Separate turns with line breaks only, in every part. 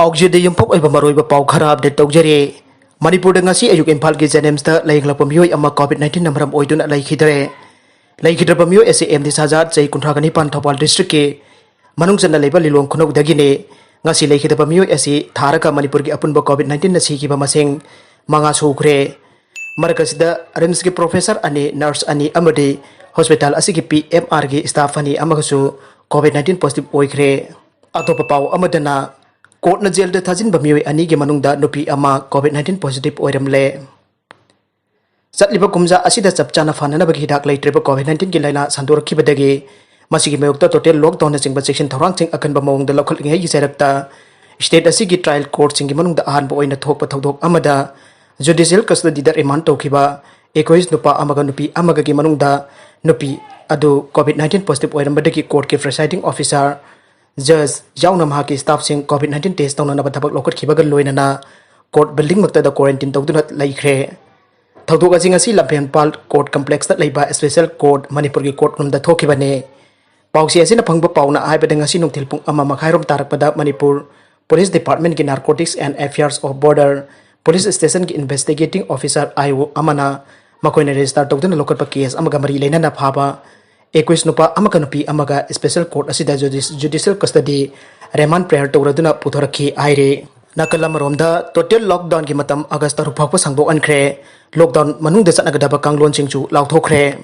पाउजेद युम्फोक ओइबा मरोइबा पाउ खरा अपडेट तौजरे मणिपुर दा ngasi ayuk imphal gi JNIMS da lainglakpa mioi ama Covid-19 namram oiduna Leikhidre Meoi ase PMD sajat chai kunthagani pan thopal district ke manungjanna leiba Lilong khunok dagine ngasi Leikhidre Meoi ase tharaka Manipur gi Apunba Covid-19 na Sikhiba maseng manga Sukhre markasida RIMS ki professor ani nurse ani amadi Hospital Asigi PMR gi staff ani amagasu Covid-19 positive Oire atopa pau amadana Court na jail da Thajinkhiba Meoi ani ge Manungda Nupi ama Covid-19 positive oiramle Satliba kumza asida chapchana fanana bagi hidak leitreba Covid-19 gi laina Sangdokkhre dagi masigi mayokta total lockdown na chingba section thorang ching akan ba mawong da lokhal ngai gi serakta state asigi trial court singi Manungda ahan bo oina thokpa thodok amada judicial custody da remand tokhiba 21 nupa amaga nupi amaga gi Manungda nupi adu Covid-19 positive oiramba dagi court ke presiding officer Judge Jauna Mahaki staff sing Covid-19 test tauna na bathabak lokat khibagal loina na court building makta da quarantine tawduna Leikhidre Thaudok asing asi Lampian Pal court complex da leiba special court Manipur gi court room da thokibane pausi asina phangba pauna aibada ngasi nungthil pung ama makhairom tarakpada Manipur Police Department gi Narcotics and Affairs of Border Police Station gi investigating officer IO amana makoina register tawduna lokat pa case amaga mari leina na phaba 21 nupa amaga nupi amaga special court asida judicial custody remand prayer tawraduna puthorakhi aire nakalam romda total lockdown ki matam August taru phakpa sangdok ankhre lockdown manungda chatnagadaba kanglon singchu lauthokre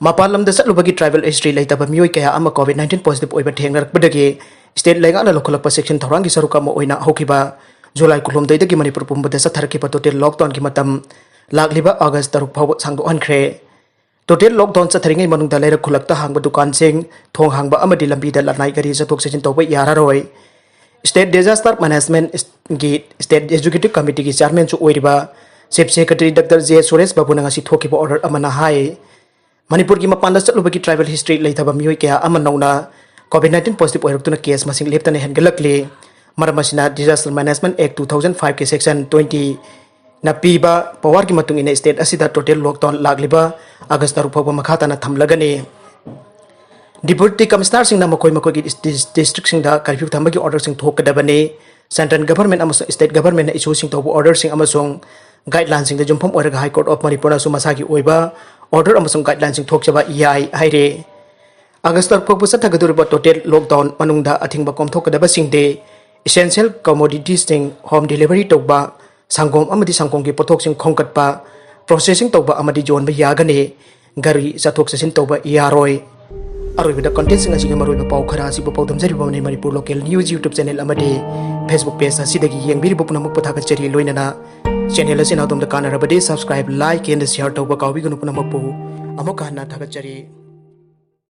mapalam da chatlubagi tribal history leitaba mioi kaya ama Covid-19 positive oiba thengnarakbadagi state laingana lokholakpa section thorangi saruka mo oina hokiba July kulomdai dagi Manipur pumbada satharkiba total lockdown ki matam lagliba August taru phakpa sangdok ankhre Total lockdown sa tharingai manungda leira khulakta hangba dukan sing thong hangba amadi lambi da lanai gari jatok sejin tawba yararoi State Disaster Management State Executive Committee ki chairman chu oiriba Chief Secretary Dr. J. Suresh Babu na ngasi thokiba order amana hai Manipur ki mapanda chatlubagi tribal history leithaba mioi kaya amanawna Covid-19 positive oiraktuna case masing leptana hengalakli maramasina Disaster Management Act 2005 ki section 20 na piba power ki matung ina state asida total lockdown lagliba August taru phakba makhata na thamlagani Deputy Commissioner sing na makoi gi district sing da curfew thambagi order sing thokadabani central government amasung state government na issue sing tobu order sing amasung guidelines sing da jumpham oiraga High Court of Manipur na sumasagi oiba order amasung guidelines sing thokchaba EI haire August taru phakba sathagaduriba total lockdown manungda athingba komthokadaba sing de essential commodities sing home delivery tawba Sangom amadi sangkong ki pothok sing khongkatpa processing tawba amadi jonba yagane gari sathok sasin tawba yaroi aroi bida content sing asiga maroi ba pau khara asi ba pawdam jari ba ne Manipur Local News YouTube channel amadi Facebook page asidagi yengbiri bopna muk pathaga chari loinana channel asina dom da kana rabade subscribe like and share tawba kawbi gunu puna mapu amoka na thaga chari